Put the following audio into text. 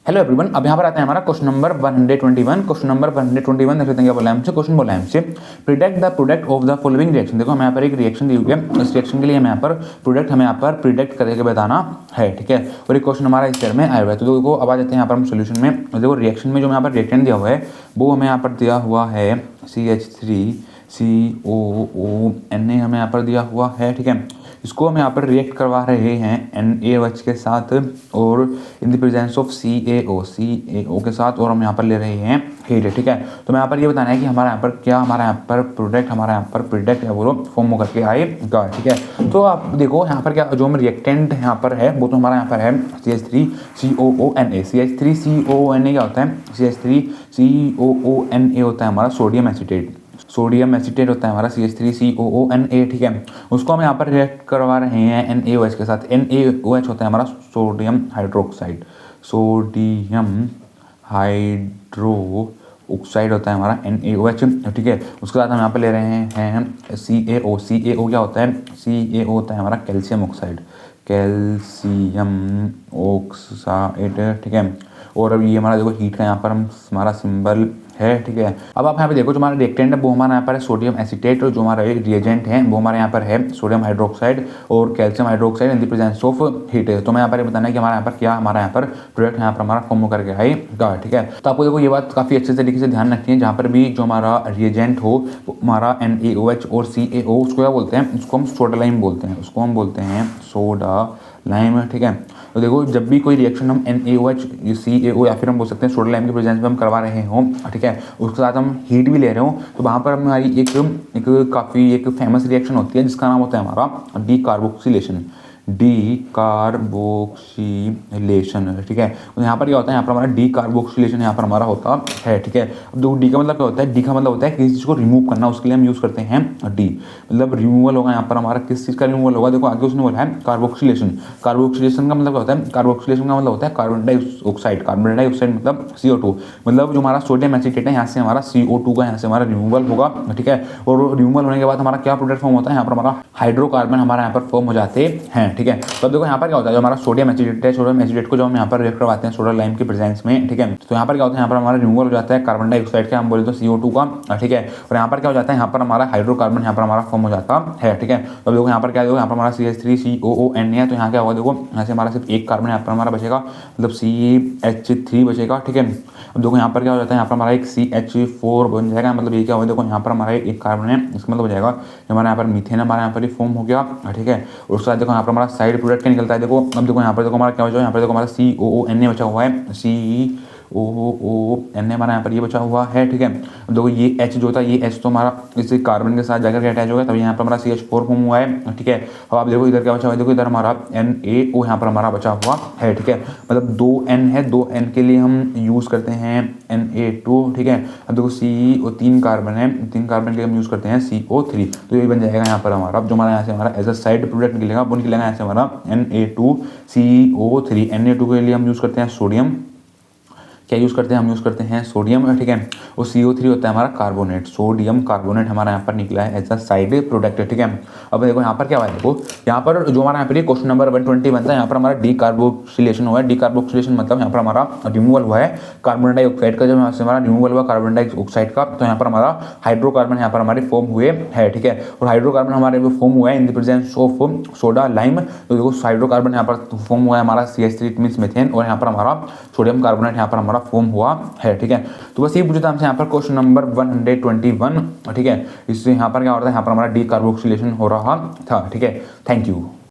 Hello everyone, अब यहाँ पर आते हैं हमारा क्वेश्चन नंबर 121। क्वेश्चन नंबर 121 देख लेते हैं क्या बोला है हमसे। क्वेश्चन बोला है हमसे predict the product of the following reaction. देखो हमें यहाँ पर एक रिएक्शन दी हुई है, इस रिएक्शन के लिए हमें यहाँ पर प्रोडक्ट हमें यहाँ पर प्रिडिक्ट करके बताना है, ठीक है। और एक क्वेश्चन हमारा इस तरह में आया हुआ है। तो देखो अब आ जाते हैं यहाँ पर हम सोल्यूशन में। देखो रिएक्शन में जो यहाँ पर रिएक्टेंट दिया हुआ है वो हमें यहाँ पर दिया हुआ है CH3COONA हमें यहाँ पर दिया हुआ है, ठीक है। इसको हम यहाँ पर रिएक्ट करवा रहे हैं NaOH के साथ और in the presence of CaO के साथ, और हम यहाँ पर ले रहे हैं हीट, ठीक है। तो मैं यहाँ पर ये बताना है कि हमारा यहाँ पर क्या हमारा यहाँ पर प्रोडक्ट है वो फॉर्म होकर के आएगा, ठीक है। तो आप देखो यहाँ पर क्या जो हम रिएक्टेंट यहाँ पर है वो तो हमारा यहाँ पर है CH3COONA। CH3COONA क्या होता है? CH3COONA होता है हमारा सोडियम एसिटेट होता है हमारा CH3COONA, ठीक है। उसको हम यहाँ पर रिएक्ट करवा रहे हैं NaOH के साथ। NaOH होता है हमारा सोडियम हाइड्रोक्साइड होता है हमारा NaOH, ठीक है। उसके साथ हम यहाँ पर ले रहे हैं CaO क्या होता है? CaO होता है हमारा कैल्शियम ऑक्साइड, ठीक है। और अब ये हमारा देखो हीट का यहाँ पर हमारा सिंबल है, ठीक है। अब आप यहाँ पे देखो जो हमारा रिएक्टेंट है वो हमारा यहाँ पर है सोडियम एसिटेट, और जो हमारा रिएजेंट है वो हमारे यहाँ पर है सोडियम हाइड्रोक्साइड और calcium hydroxide in the presence of heat है। तो मैं यहाँ पर बताना है कि हमारा यहाँ पर क्या हमारा यहाँ पर प्रोडक्ट यहाँ पर हमारा फॉर्म करके आएगा, ठीक है। तो आपको देखो ये बात काफ़ी अच्छे तरीके से ध्यान रखनी है। जहाँ पर भी जो हमारा रिएजेंट हो हमारा NaOH और CaO, उसको क्या बोलते हैं? उसको हम सोडा लाइम बोलते हैं, उसको हम बोलते हैं सोडा लाइम, ठीक है। तो देखो जब भी कोई रिएक्शन हम NaOH CaO या फिर हम बोल सकते हैं सोडा लाइम के प्रेजेंस में हम करवा रहे हों, ठीक है, उसके साथ हम हीट भी ले रहे हो, तो वहाँ पर हमारी एक काफ़ी फेमस रिएक्शन होती है जिसका नाम होता है हमारा डीकार्बोक्सिलेशन, ठीक है। तो यहाँ पर क्या होता है? यहाँ पर हमारा डीकार्बोक्सिलेशन यहाँ पर हमारा होता है, ठीक है। अब देखो डी का मतलब क्या होता है? डी का मतलब होता है किसी चीज़ को रिमूव करना, उसके लिए हम यूज़ करते हैं डी, मतलब रिमूवल होगा यहाँ पर हमारा। किस चीज़ का रिमूवल होगा? देखो आगे उसने बोला है कार्बोक्सिलेशन। कार्बोक्सिलेशन का मतलब क्या होता है? कार्बोक्सिलेशन का मतलब होता है कार्बन डाइऑक्साइड मतलब CO2, मतलब जो हमारा सोडियम एसिटेट है यहाँ से हमारा CO2 का यहाँ से हमारा रिमूवल होगा, ठीक है। और रिमूवल होने के बाद हमारा क्या प्रोडक्ट फॉर्म होता है? यहाँ पर हमारा हाइड्रोकार्बन हमारा यहाँ पर फॉर्म हो जाते हैं, ठीक है। तो अब देखो यहाँ पर क्या होता है? जो हमारा सोडियम एसिटेट है, सोडियम एसिटेट को जब हम यहाँ पर रिएक्ट करवाते हैं सोडा लाइम के प्रेजेंस में, ठीक है, तो यहाँ पर क्या होता है? यहाँ पर हमारा रिमूवल हो जाता है कार्बन डाइऑक्साइड का, हम बोले तो CO2 का, ठीक है। और यहाँ पर क्या हो जाता है? यहाँ पर हमारा हाइड्रोकार्बन यहाँ पर हमारा फॉर्म हो जाता है, ठीक है। तो अब देखो यहाँ पर क्या देखो यहाँ पर हमारा CH3COONA है, तो यहाँ क्या होगा? देखो यहाँ से हमारा सिर्फ एक कार्बन यहाँ पर हमारा बचेगा, मतलब CH3 बचेगा, ठीक है। अब देखो यहाँ पर क्या हो जाता है? यहाँ पर हमारा एक CH4 बन जाएगा, मतलब ये क्या होगा? देखो यहाँ पर हमारा एक कार्बन है, इसका मतलब हो जाएगा हमारा यहाँ पर मीथेन हमारा यहाँ पर फॉर्म हो गया, ठीक है। और उसके बाद देखो यहाँ पर हमारा साइड प्रोडक्ट निकलता है। देखो अब देखो यहाँ पर देखो हमारा क्या बचा? यहाँ पर देखो हमारा COONA बचा हुआ है, COONA हमारा यहाँ पर ये बचा हुआ है, ठीक है। अब देखो ये H जो था, ये H तो हमारा इस कार्बन के साथ जाकर अटैच हो गया, तभी यहाँ पर हमारा CH4 फॉर्म हुआ है, ठीक है। अब आप देखो इधर क्या बचा हुआ है? देखो इधर हमारा NaO यहाँ पर हमारा बचा हुआ है, ठीक है। मतलब 2 N है, 2 N के लिए हम यूज़ करते हैं Na2, ठीक है। अब देखो तीन कार्बन है, 3 कार्बन के लिए हम यूज़ करते हैं CO3, तो ये बन जाएगा यहाँ पर हमारा जो हमारा यहाँ से हमारा एज अ साइड प्रोडक्ट निकलेगा, वो निकलेगा यहाँ से हमारा Na2CO3। Na2 के लिए हम यूज़ करते हैं सोडियम, क्या यूज़ करते हैं? हम यूज़ करते हैं सोडियम, ठीक है। और CO3 होता है हमारा कार्बोनेट, सोडियम कार्बोनेट हमारा यहाँ पर निकला है एज अ साइड प्रोडक्ट, ठीक है। अब देखो यहाँ पर क्या हुआ है? देखो यहाँ पर जो हमारा यहाँ पर क्वेश्चन नंबर 120 बनता है, यहाँ पर हमारा डीकार्बोक्सिलेशन हुआ है। डीकार्बोक्सिलेशन मतलब यहाँ पर हमारा रिमूवल हुआ है कार्बन डाइऑक्साइड का, जब यहाँ से हमारा रिमूवल हुआ कार्बन डाइऑक्साइड का, तो यहाँ पर हमारा हाइड्रोकार्बन यहाँ पर हमारे फॉर्म हुए है, ठीक है। और हाइड्रोकार्बन हमारे फॉर्म हुआ है in the presence of soda lime. तो देखो हाइड्रोकार्बन यहाँ पर फॉर्म हुआ है हमारा CH3 मीन्स मीथेन, और यहाँ पर हमारा सोडियम कार्बोनेट यहाँ पर हमारा फॉर्म हुआ है, ठीक है। तो बस ये पूछा था हमसे यहाँ पर क्वेश्चन नंबर 121, ठीक है। इससे यहाँ पर क्या हो रहा था? यहाँ पर हमारा डीकार्बोक्सिलेशन हो रहा था, ठीक है। Thank you.